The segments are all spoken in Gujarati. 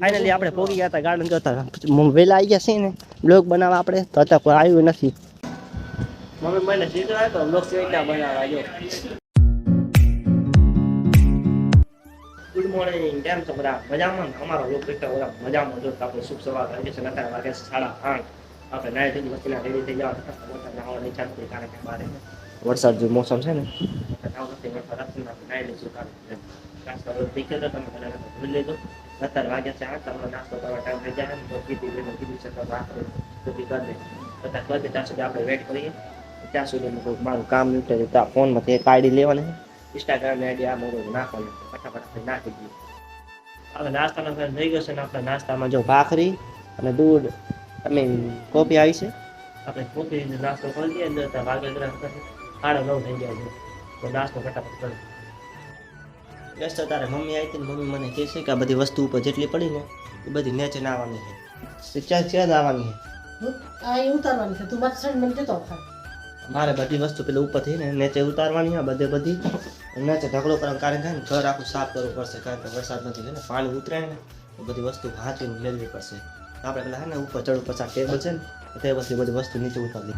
ફાઇનલી આપણે પોગી ગયા હતા ગાર્ડન જતા વેલા આવી ગયા છે ને બ્લોગ બનાવવા આપણે તો અત્યારે કોઈ આવ્યું નથી. મમ્મી મને સીધો આવ્યો તો બ્લોગ કેવી બનાવવા જો. ગુડ મોર્નિંગ, કેમ છો બધા? મજામાં? અમારો બ્લોગ કેટલા મજામાં જો. આપણે શુભ સવાર થઈ છે. અત્યારે વાગે 8:30. આપણે નાઈ થઈ વસ્તીના રેડી થઈ જવા નાવાની ઈચ્છા નથી કારણ કે બહાર વરસાદ જે મોસમ છે ને નાઈ લઈશું તમે ભૂલી લેજો. અત્યારે વાગ્યા છે 8. તમારો નાસ્તો કરવા ટાઈમ થઈ જાય તો કીધું છે તો રાત્રે સુધી કરી દે. અત્યારે ત્યાં સુધી આપણે વેઇટ કરીએ. ત્યાં સુધી મારું કામ નીકળે ત્યાં ફોનમાંથી એક આઈડી લેવાની ઇન્સ્ટાગ્રામ આઈડી આ મોડું નાખવાનું ફટાફટ નાખી દઈએ. હવે નાસ્તાનો ફેર થઈ ગયો છે ને આપણે નાસ્તામાં જો ભાખરી અને દૂધ અમે કોફી આવી છે. આપણે કોફી નાસ્તો કરી દઈએ અંદર ત્યાં વાગે 9:30 થઈ ગયા છે તો નાસ્તો ફટાફટ કરી. બસ તો તારે મમ્મી આવી હતી ને મમ્મી મને કહે છે કે આ બધી વસ્તુ ઉપર જેટલી પડી ને એ બધી નીચે નાવાની છે. ક્યાં આવવાની છે? મારે બધી વસ્તુ પેલા ઉપરથી ને નીચે ઉતારવાની છે. બધી નીચે ઢગલો કરવાનું કારણ કે ઘર આખું સાફ કરવું પડશે કારણ કે વરસાદ નથી ને પાણી ઉતરે ને તો બધી વસ્તુ ભાંચીને લેવી પડશે. આપણે પેલા હે ને ઉપર ચડવું પછી આ ટેબલ છે ને ટેબલથી બધી વસ્તુ નીચે ઉતારી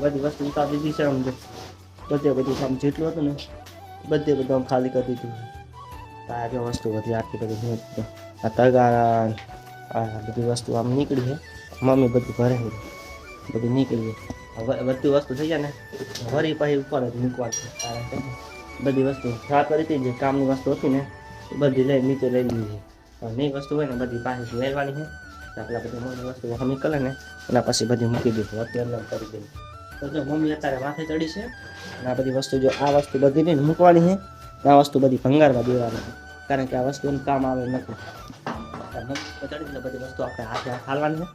બધી વસ્તુ ઉતારી દીધી છે. આમ બધું કામ જેટલું હતું ને બધું આમ ખાલી કરી દીધું. આ જો વસ્તુ બધી આટલી બધી આ તગારા આ બધી વસ્તુ આમ નીકળી છે. મમ્મી બધું ઘરે બધું નીકળી બધી વસ્તુ થઈ જાય ને વરી પછી ઉપર જ મૂકવાની કારણ કે બધી વસ્તુ સાફ કરી હતી જે કામની વસ્તુ હતી ને એ બધી લઈ નીચે લઈ લીધી. નહીં વસ્તુ હોય ને બધી પાછી લેવાની છે. આપણા બધી મોટી વસ્તુ હમી કરે ને એના પછી બધી મૂકી દીધું અત્યારે કરી દીધું. તો જો મમ્મી અત્યારે માથે ચડી છે અને આ બધી વસ્તુ જો આ વસ્તુ બધી નહીં મૂકવાની છે. આ વસ્તુ બધી ભંગારમાં દેવાની છે કારણ કે આ વસ્તુનું કામ આવે નથી. ચડી એટલે બધી વસ્તુ આપણે હાથે હાલવાની છે.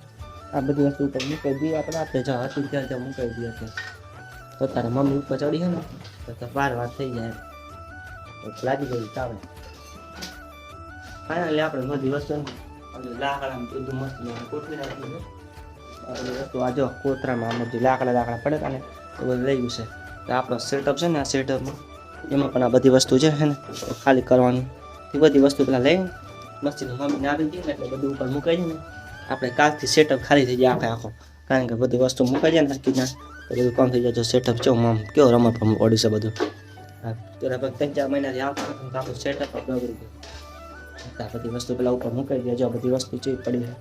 આ બધી વસ્તુ ઉપર મૂકી દઈએ આપણે જ્યાં હતું ત્યાં મૂકી દઈએ છે. તો તારે મમ્મી ઉપર ચડી છે ને તો વાર થઈ જાય લાગી ગઈ ચાલે. ફાઇનલી આપણે બધી વસ્તુ લાકડા બધું મસ્ત ગોઠવી નાખ્યું છે. બધી વસ્તુ આ જો કોતરામાં આમ બધી લાકડા પડે ને એ બધું લઈ ગયું છે. તો આપણો સેટઅપ છે ને આ સેટઅપમાં એમાં પણ આ બધી વસ્તુ છે ને ખાલી કરવાની. એ બધી વસ્તુ પેલા લઈને મસ્તીની મમ્મીને આપી દઈએ ને એટલે બધું ઉપર મુકાઈ જાય ને આપણે કાલથી સેટઅપ ખાલી થઈ જાય આખો કારણ કે બધી વસ્તુ મુકાઈ જાય ને હરકી તો બધું કામ થઈ જાય. જો સેટઅપ છે આમ કેવો રમત પડ્યું છે બધું. હા તો 3-4 મહિનાથી આવતા તો આપણું સેટઅપ બગડી ગયું. બધી વસ્તુ પેલા ઉપર મુકાઈ દે. જો બધી વસ્તુ ચીજ પડી છે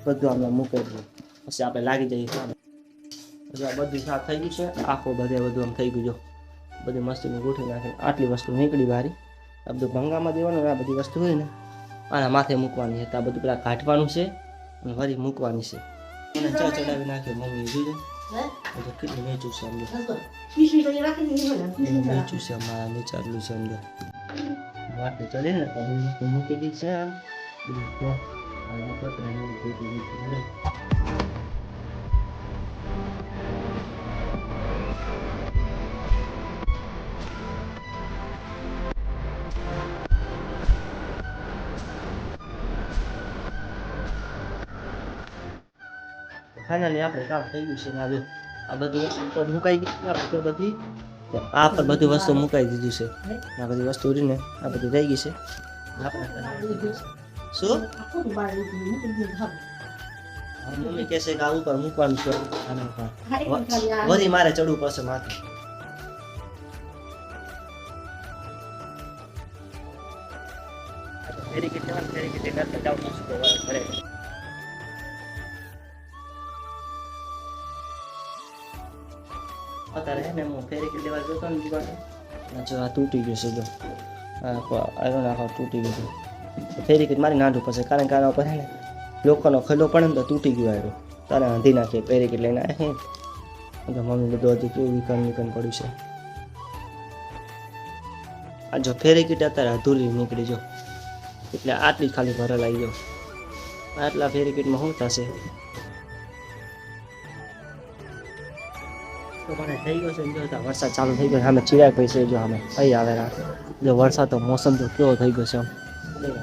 બધું આપણે મુકાઈ દઈએ પછી આપણે લાગી જઈએ. જો આ બધું સાફ થઈ ગયું છે આખો બધું આમ થઈ ગયું. જો બધી મસ્તીનું ગોઠવી નાખીને આટલી વસ્તુ નીકળી બારી. આ બધું ભંગામાં દેવાનું. આ બધી વસ્તુ હોય ને આના માથે મૂકવાની છે. તો આ બધું પેલા કાઢવાનું છે અને વળી મૂકવાની છે. એને ચડાવી નાખ્યો મમ્મી જોયું કેટલું નીચું છે અંદર નીચું છે અમારા નીચાડલું છે અંદર માથે ચડે ને તો મૂકી દી છે. ફાઇનલી આપણે કામ થઈ ગયું છે ને આ બધું વસ્તુ મુકાઈ ગઈ આપણે બધી આ પર બધી વસ્તુ મુકાઈ દીધું છે. આ બધી વસ્તુ ને આ બધી થઈ ગઈ છે. શું મમ્મી કહે છે કે આ ઉપર મૂકવાનું છે વળી મારે ચડવું પડશે માથે. અત્યારે હે ને હું ફેરી લેવા જતો ને જો આ તૂટી ગયું છે. જો આખો તૂટી ગયું છે. ફેરી કીટ મારી નાઢું પડશે કારણ કે આના ઉપર હે ને લોકોનો ખલ્લો પડે ને તો તૂટી ગયો આવ્યો તારે આંધી નાખીએ ફેરી કીટ લઈને આવે મમ્મી બધું હજી કેવું વિકન પડ્યું છે. આ જો ફેરી કીટ અત્યારે અધૂરી નીકળી જો, એટલે આટલી જ ખાલી ભરેલ આવી જાઓ. આટલા ફેરી કીટમાં શું થશે? તો મને થઈ ગયો છે જો વરસાદ ચાલુ થઈ ગયો. સામે ચિરાગ ભાઈ છે જો અમે કઈ આવે જો વરસાદ તો મોસમ તો કેવો થઈ ગયો છે આમ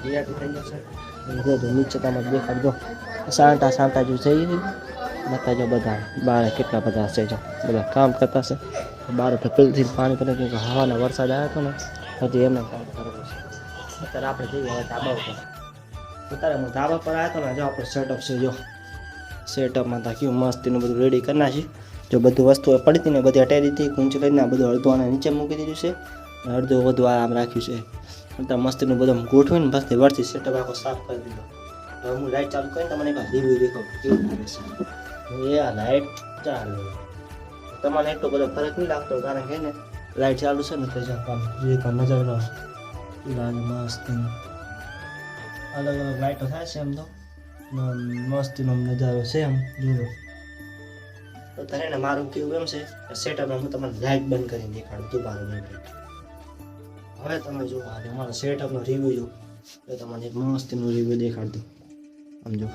ચિરાગ થઈ ગયો છે જો નીચે તમે દેખાડજો સાંટા જો છે બધા જો બધા બાર કેટલા બધા છે જો બધા કામ કરતા છે બાર તો પેલથી પાણી પડે કે હવાના વરસાદ આવ્યો હતો ને હજી એમને કામ કરવું છે. અત્યારે આપણે જઈએ હવે ધાબા ઉપર. અત્યારે હું ધાબા પર આવ્યો હતો ને જો આપણો સેટઅપ છે જો સેટઅપમાં તો કેવું મસ્તીનું બધું રેડી કરી નાખી. જો બધું વસ્તુઓ પડી હતી ને બધી હટાવી દીધી કુંચ લઈને બધું અડધું આને નીચે મૂકી દીધું છે અને અડધું બધું આમ રાખ્યું છે. અત્યારે મસ્તીનું બધું ગોઠવીને બસ વળતી સેટઅપ આખો સાફ કરી દીધો. હવે હું લાઇટ ચાલુ કરીને તમને એક રિવ્યુ દેખાવ કેવું લાગે છે. એ આ લાઇટ ચાલુ તમને એટલો બધો ફરક નહીં લાગતો કારણ કે ને લાઇટ ચાલુ છે ને તો જે નજર લાગે મસ્ત અલગ અલગ લાઇટો થાય છે એમ તો મસ્તીનો નજારો છે એમ જોયો. તો તને મારું કેવું એમ છે સેટઅપમાં હું તમને લાઇટ બંધ કરીને દેખાડું દુબારો હવે તમે જુઓ આજે અમારો સેટઅપનો રિવ્યુ જો તો તમને એક મસ્તીનું રિવ્યુ દેખાડતું આમ જો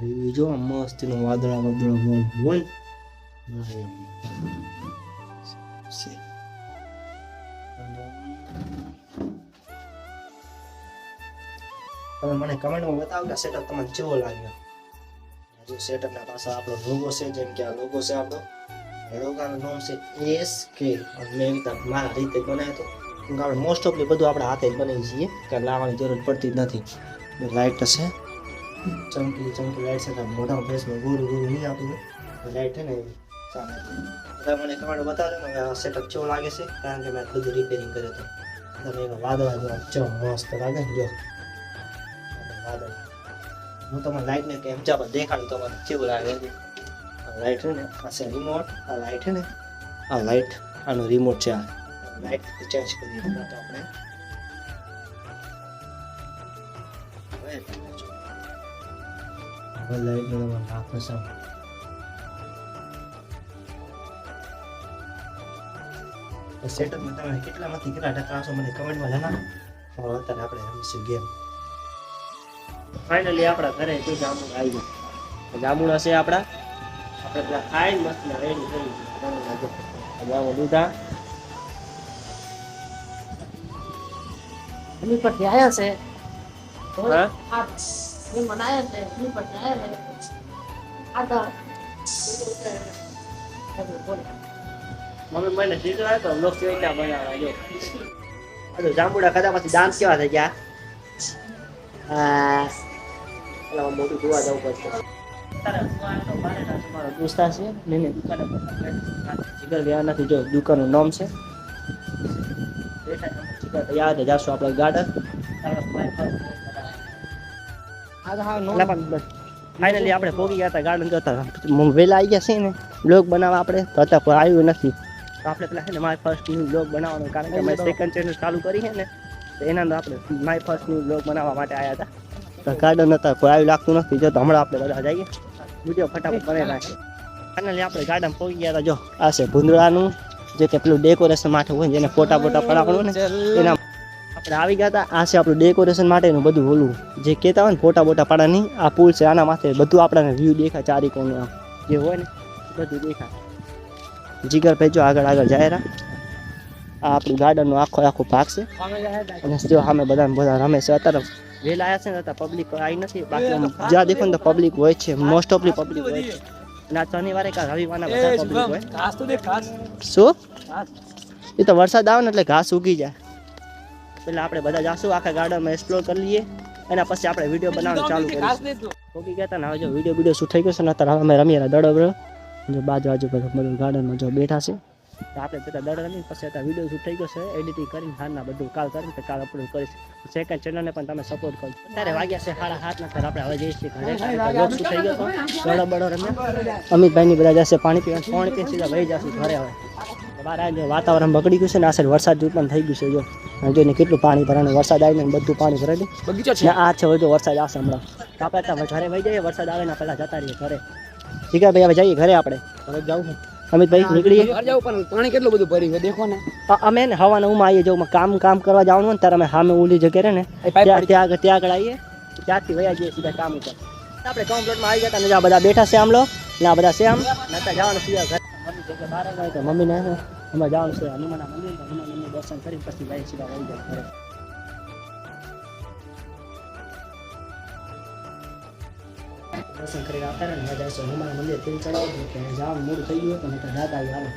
રિવ્યુ જો મસ્તીનું વાદળા હોય તમે મને કમેન્ટમાં બતાવો કે સેટઅપ તમને કેવો લાગ્યો. જો સેટઅપના પાસે આપણો લોગો છે જેમ કે આ લોગો છે આપણો લોગાનું નામ છે SK અને મેં મારા રીતે બનાવ્યો હતો કેમ કે આપણે મોસ્ટ ઓફલી બધું આપણે હાથે જ બનાવીએ છીએ કે લાવવાની જરૂર પડતી જ નથી. લાઇટ છે ચમકી લાઇટ છે મોટા ફેસમાં ગોરું નહીં આપતું લાઇટ છે ને ચાલે. મને કમેન્ટ બતાવજો ને આ સેટઅપ કેવો લાગે છે કારણ કે મેં ખુદ રિપેરિંગ કર્યો હતો. તમે એનો વાદળા જો ચો મસ્ત લાગે જો વાદળ. હું તમને લાઇટને કેમ ચાપ દેખાડું તમારે કેવું લાગે છે. લાઇટ છે ને આ છે રિમોટ આ લાઇટ છે ને આ લાઇટ આનો રિમોટ છે. આ લાઇટ ચેન્જ કરી દીધું તો આપણે હવે લાઇટ નો આપણે સાવ સેટઅપમાં તમે કેટલામાંથી કેટલા ટકા છો મને કમેન્ટમાં જણાવો. અત્યારે આપણે રમીશું ગેમ. ફાઇનલી આપણા ઘરે જો જામુન આવી ગયું. જામુન હશે આપણા આપણે પેલા ખાઈ મસ્ત રેડી થઈ ગયું. જામુન લીધા એની પર આયા છે હા આ એ મનાયા છે એની પર આયા છે આ તો મમ્મી મને શીખવાડે તો લોક કેવા બનાવવા જો આ જાંબુડા ખાધા પછી દાંત કેવા થઈ ગયા. પેલા મોટું જોવા જવું પડશે. તમારો દોસ્તા છે ને દુકાને જીગર ગયા નથી જો દુકાનનું નામ છે યાદ જાશું આપણે ગાર્ડન ફાઇનલી આપણે પોગી ગયા હતા ગાર્ડન જતા વહેલા આવી ગયા છે ને બ્લોગ બનાવવા આપણે તો અત્યારે કોઈ આવ્યું નથી. તો આપણે પેલા છે ને માય ફર્સ્ટ ન્યૂ બ્લોગ બનાવવાનો કારણ કે મેં સેકન્ડ ચેનલ ચાલુ કરી છે ને તો એના આપણે માય ફર્સ્ટ ન્યૂ બ્લોગ બનાવવા માટે આવ્યા હતા. તો ગાર્ડન હતા કોઈ આવ્યું લાગતું નથી જો તો હમણાં આપણે બધા જઈએ વિડીયો ફટાફટ બનાવી નાખીએ. ફાઇનલી આપણે ગાર્ડન પહોંચી ગયા હતા જો આ છે ભૂંદડાનું જે કે પેલું ડેકોરેશન માટે હોય જેને ફોટા પડાવવાનું ને એના આપણે આવી ગયા હતા. આ છે આપણું ડેકોરેશન માટેનું બધું ઓલું જે કહેતા હોય ને ફોટા પાડવાની આ પુલ છે આના માથે બધું આપણને વ્યૂ દેખાય ચારી કોને જે હોય ને બધું દેખાય. જીગરભાઈ જો આગળ જાય રહ્યા. આ આપણું ગાર્ડનનો આખો ભાગ છે અને જો સામે બધા રમે છે. અત્યારે વહેલા આવ્યા છે ને અત્યારે પબ્લિક આવી નથી બાકી જ્યાં દેખો ને તો પબ્લિક હોય છે મોસ્ટ ઓફલી પબ્લિક હોય છે. અને આ શનિવારે કા રવિવારના બધા પબ્લિક હોય. શું એ તો વરસાદ આવે ને એટલે ઘાસ ઉગી જાય. પેલા આપણે બધા જાશું આખા ગાર્ડનમાં એક્સપ્લોર કરી લઈએ એના પછી આપણે વિડીયો બનાવવાનું ચાલુ કરીશું. ઉગી ગયા હતા ને હવે જો વિડીયો શૂટ થઈ ગયો છે ને અત્યારે અમે રમીએ દડો જો બાજુ બધું ગાર્ડનમાં જો બેઠા છે તો આપણે બધા દડો રમીને પછી અત્યારે વિડીયો શૂટ થઈ ગયો છે એડિટિંગ કરીને હાલના બધું કાલ કરીને તો કાલ અપલોડ કરીશ. સેકન્ડ ચેનલને પણ તમે સપોર્ટ કરો. અત્યારે વાગ્યા છે 7:30 ના આપણે હવે જઈએ છીએ ઘરે બ્લોગ શૂટ થઈ ગયો હતો દડો રમ્યા. અમિતભાઈની બધા જશે પાણી પીને સીધા વહી જશું ઘરે. હવે બહાર આવીને વાતાવરણ બગડી ગયું છે ને આ સાઈડ વરસાદ પણ થઈ ગયું છે જો જોઈને કેટલું પાણી ભરાનું વરસાદ આવીને બધું પાણી ભરાયું બગીચો છે. આ છે જો વરસાદ આવશે હમણાં આપણે ઘરે વહી જઈએ વરસાદ આવે ને પહેલાં જતા રહીએ ઘરે. ઠીક ભાઈ હવે જઈએ ઘરે આપણે હવે જાઉં છું અમિતભાઈ નીકળીએ બહાર જાવ પણ પાણી કેટલું બધું ભરી છે દેખો ને. અમે ને હવાના ઉમાં આવીએ જો કામ કરવા જવાનું હોય ને ત્યારે અમે સામે ઓલી જગ્યાએ રહે ને એ પાઇપ ત્યાં આગળ આવીએ ત્યાંથી વયા જઈએ સીધા કામ ઉપર આપણે કમ્પ્લેટમાં આવી જતા ને આ બધા બેઠા છે આમ લો ને આ બધા છે આમ નતા જવાનું સીધા ઘરે મમ્મી જગ્યા બહાર હોય તો મમ્મીને અમારે જવાનું છે હનુમાનના મંદિર હનુમાનનું દર્શન કરી પછી જાય સીધા વહી જાય ઘરે દર્શન કરીને આવતા રહે ને મજા આવશે હનુમાનના મંદિર તેલ ચડાવવું કે જવાનું મોડું થઈ ગયું તો નહીં તો જાતા આવી હાલો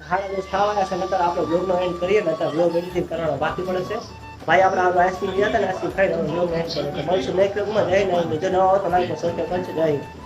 સાડા 10 થવાના છે નતર આપણે બ્લોગનો એન્ડ કરીએ ને તો બ્લોગ એડિટિંગ કરવાનો બાકી પડે છે ભાઈ આપણે આ આઈસ્ક્રીમ ગયા હતા ને આઈસ્ક્રીમ ખાઈ બ્લોગ એન્ડ કરીએ તો મળશું નેક્સ્ટ બ્લોગમાં જઈને જો નવા હોય તો લાઈક સબસ્ક્રાઈબ કરજો જય